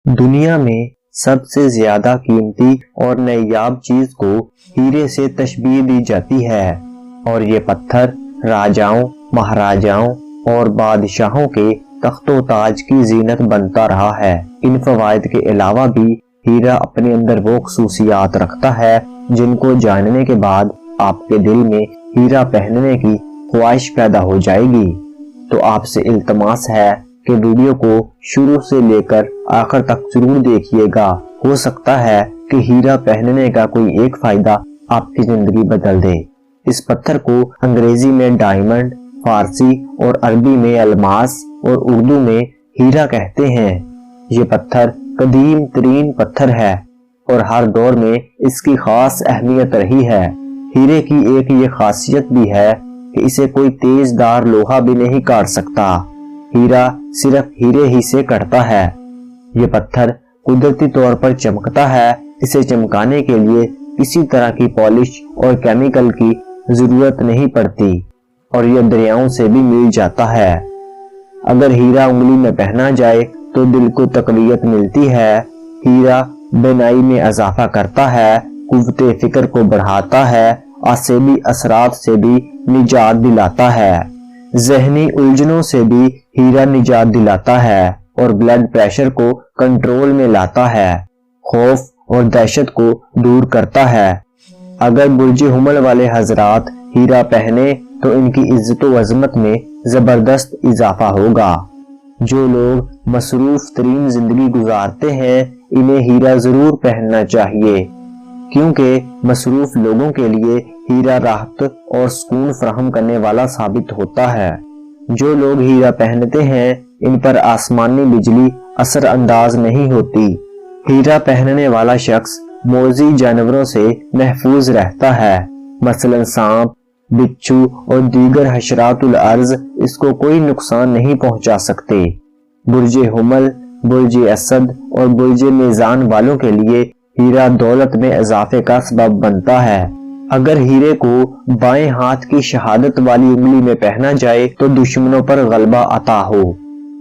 دنیا میں سب سے زیادہ قیمتی اور نایاب چیز کو ہیرے سے تشبیہ دی جاتی ہے، اور یہ پتھر راجاؤں، مہاراجاؤں اور بادشاہوں کے تخت و تاج کی زینت بنتا رہا ہے۔ ان فوائد کے علاوہ بھی ہیرا اپنے اندر وہ خصوصیات رکھتا ہے جن کو جاننے کے بعد آپ کے دل میں ہیرا پہننے کی خواہش پیدا ہو جائے گی۔ تو آپ سے التماس ہے کہ ویڈیو کو شروع سے لے کر آخر تک ضرور دیکھیے گا، ہو سکتا ہے کہ ہیرا پہننے کا کوئی ایک فائدہ آپ کی زندگی بدل دے۔ اس پتھر کو انگریزی میں ڈائمنڈ، فارسی اور عربی میں الماس اور اردو میں ہیرا کہتے ہیں۔ یہ پتھر قدیم ترین پتھر ہے اور ہر دور میں اس کی خاص اہمیت رہی ہے۔ ہیرے کی ایک یہ خاصیت بھی ہے کہ اسے کوئی تیز دار لوہا بھی نہیں کاٹ سکتا، ہیرا صرف ہیرے ہی سے کٹتا ہے۔ یہ پتھر قدرتی طور پر چمکتا ہے، اسے چمکانے کے لیے کسی طرح کی پالش اور کیمیکل کی ضرورت نہیں پڑتی، اور یہ دریاؤں سے بھی مل جاتا ہے۔ اگر ہیرا انگلی میں پہنا جائے تو دل کو تقویت ملتی ہے۔ ہیرا بینائی میں اضافہ کرتا ہے، قوت فکر کو بڑھاتا ہے، عصبی اثرات سے بھی نجات دلاتا ہے، ذہنی الجھنوں سے بھی ہیرا نجات دلاتا ہے، اور بلڈ پریشر کو کنٹرول میں لاتا ہے، خوف اور دہشت کو دور کرتا ہے۔ اگر برج حمل والے حضرات ہیرا پہنے تو ان کی عزت و عظمت میں زبردست اضافہ ہوگا۔ جو لوگ مصروف ترین زندگی گزارتے ہیں انہیں ہیرا ضرور پہننا چاہیے، کیونکہ مصروف لوگوں کے لیے ہیرا راحت اور سکون فراہم کرنے والا ثابت ہوتا ہے۔ جو لوگ ہیرا پہنتے ہیں ان پر آسمانی بجلی اثر انداز نہیں ہوتی۔ ہیرا پہننے والا شخص موذی جانوروں سے محفوظ رہتا ہے، مثلا سانپ، بچھو اور دیگر حشرات الارض اس کو کوئی نقصان نہیں پہنچا سکتے۔ برج حمل، برج اسد اور برج میزان والوں کے لیے ہیرا دولت میں اضافے کا سبب بنتا ہے۔ اگر ہیرے کو بائیں ہاتھ کی شہادت والی انگلی میں پہنا جائے تو دشمنوں پر غلبہ عطا ہو۔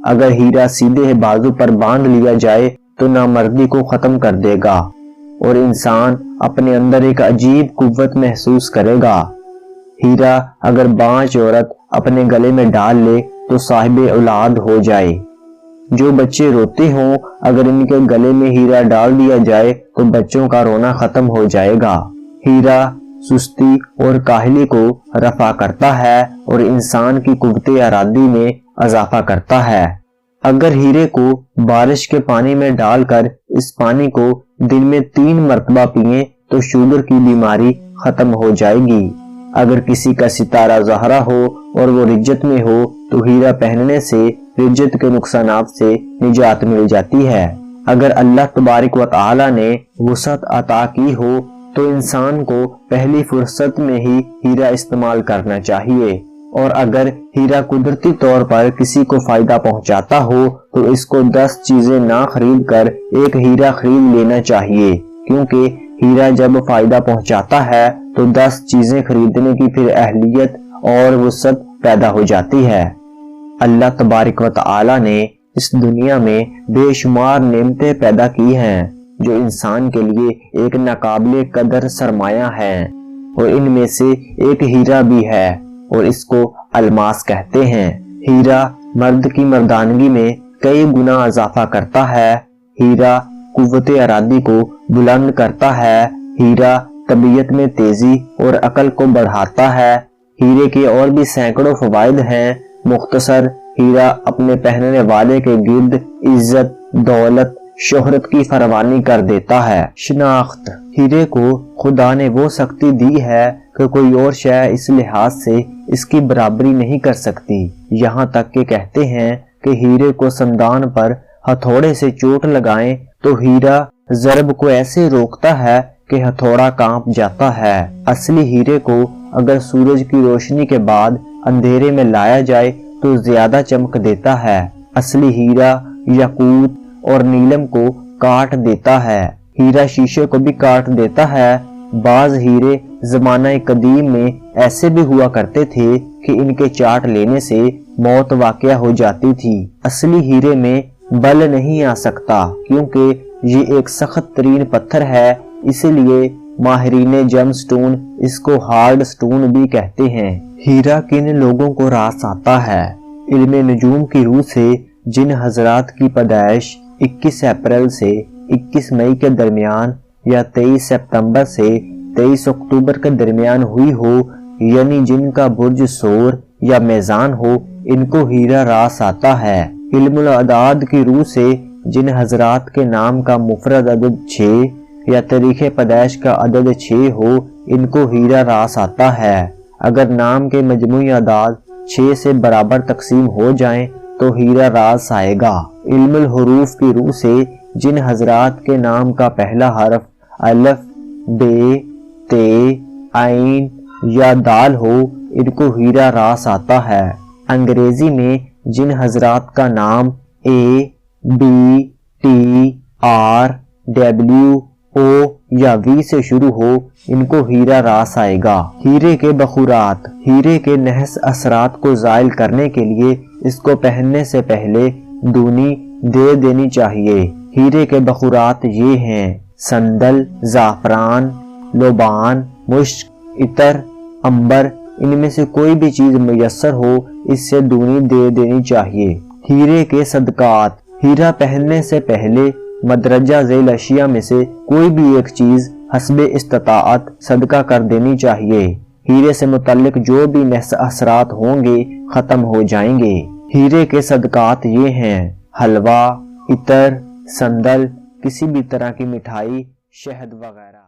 اگر ہیرا سیدھے بازو پر باندھ لیا جائے تو نامردی کو ختم کر دے گا، اور انسان اپنے اندر ایک عجیب قوت محسوس کرے گا۔ ہیرا اگر بانج عورت اپنے گلے میں ڈال لے تو صاحب اولاد ہو جائے۔ جو بچے روتے ہوں اگر ان کے گلے میں ہیرا ڈال دیا جائے تو بچوں کا رونا ختم ہو جائے گا۔ ہیرا سستی اور کاہلی کو رفع کرتا ہے اور انسان کی قوت ارادی میں اضافہ کرتا ہے۔ اگر ہیرے کو بارش کے پانی میں ڈال کر اس پانی کو دن میں 3 مرتبہ پئیں تو شوگر کی بیماری ختم ہو جائے گی۔ اگر کسی کا ستارہ زہرا ہو اور وہ رجت میں ہو تو ہیرا پہننے سے رجت کے نقصانات سے نجات مل جاتی ہے۔ اگر اللہ تبارک و تعالی نے وسعت عطا کی ہو تو انسان کو پہلی فرصت میں ہی ہیرا استعمال کرنا چاہیے، اور اگر ہیرا قدرتی طور پر کسی کو فائدہ پہنچاتا ہو تو اس کو 10 چیزیں نہ خرید کر ایک ہیرا خرید لینا چاہیے، کیونکہ ہیرا جب فائدہ پہنچاتا ہے تو 10 چیزیں خریدنے کی پھر اہلیت اور وسعت پیدا ہو جاتی ہے۔ اللہ تبارک و تعالی نے اس دنیا میں بے شمار نعمتیں پیدا کی ہیں جو انسان کے لیے ایک ناقابل قدر سرمایہ ہے، اور ان میں سے ایک ہیرا بھی ہے، اور اس کو الماس کہتے ہیں۔ ہیرا مرد کی مردانگی میں کئی گنا اضافہ کرتا ہے۔ ہیرا قوت ارادی کو بلند کرتا ہے۔ ہیرا طبیعت میں تیزی اور عقل کو بڑھاتا ہے۔ ہیرے کے اور بھی سینکڑوں فوائد ہیں۔ مختصر، ہیرا اپنے پہننے والے کے گرد عزت، دولت، شہرت کی فراوانی کر دیتا ہے۔ شناخت، ہیرے کو خدا نے وہ سختی دی ہے کہ کوئی اور شے اس لحاظ سے اس کی برابری نہیں کر سکتی، یہاں تک کہ کہتے ہیں کہ ہیرے کو سندان پر ہتھوڑے سے چوٹ لگائیں تو ہیرا ضرب کو ایسے روکتا ہے کہ ہتھوڑا کانپ جاتا ہے۔ اصلی ہیرے کو اگر سورج کی روشنی کے بعد اندھیرے میں لایا جائے تو زیادہ چمک دیتا ہے۔ اصلی ہیرا یاقوت اور نیلم کو کاٹ دیتا ہے۔ ہیرا شیشے کو بھی کاٹ دیتا ہے۔ بعض ہیرے زمانہ قدیم میں ایسے بھی ہوا کرتے تھے کہ ان کے چاٹ لینے سے موت واقع ہو جاتی تھی۔ اصلی ہیرے میں بل نہیں آ سکتا کیونکہ یہ ایک سخت ترین پتھر ہے، اس لیے ماہرین جم سٹون اس کو ہارڈ سٹون بھی کہتے ہیں۔ ہیرا کن لوگوں کو راس آتا ہے؟ علم نجوم کی روح سے جن حضرات کی پیدائش 21 اپریل سے 21 مئی کے درمیان یا 23 سپتمبر سے 23 اکتوبر کے درمیان ہوئی ہو، یعنی جن کا برج سور یا میزان ہو، ان کو ہیرا راس آتا ہے۔ علم الاعداد کی روح سے جن حضرات کے نام کا مفرد عدد 6 یا تاریخ پیدائش کا عدد 6 ہو، ان کو ہیرا راس آتا ہے۔ اگر نام کے مجموعی اعداد 6 سے برابر تقسیم ہو جائیں تو ہیرا راس آئے گا۔ علم الحروف کی روح سے جن حضرات کے نام کا پہلا حرف الف، ب، ت، عین یا دال ہو، ان کو ہیرا راس آتا ہے۔ انگریزی میں جن حضرات کا نام اے، بی، ٹی، آر، ڈبلیو، او یا وی سے شروع ہو، ان کو ہیرا راس آئے گا۔ ہیرے کے بخورات۔ ہیرے کے نحس اثرات کو زائل کرنے کے لیے اس کو پہننے سے پہلے دونی دے دینی چاہیے۔ ہیرے کے بخورات یہ ہیں: سندل، زعفران، لوبان، مشک، عطر، عنبر۔ ان میں سے کوئی بھی چیز میسر ہو، اس سے دونی دے دینی چاہیے۔ ہیرے کے صدقات۔ ہیرا پہننے سے پہلے مدرجہ ذیل اشیاء میں سے کوئی بھی ایک چیز حسب استطاعت صدقہ کر دینی چاہیے۔ ہیرے سے متعلق جو بھی نحس اثرات ہوں گے ختم ہو جائیں گے۔ ہیرے کے صدقات یہ ہیں: حلوہ، عطر، سندل، کسی بھی طرح کی مٹھائی، شہد وغیرہ۔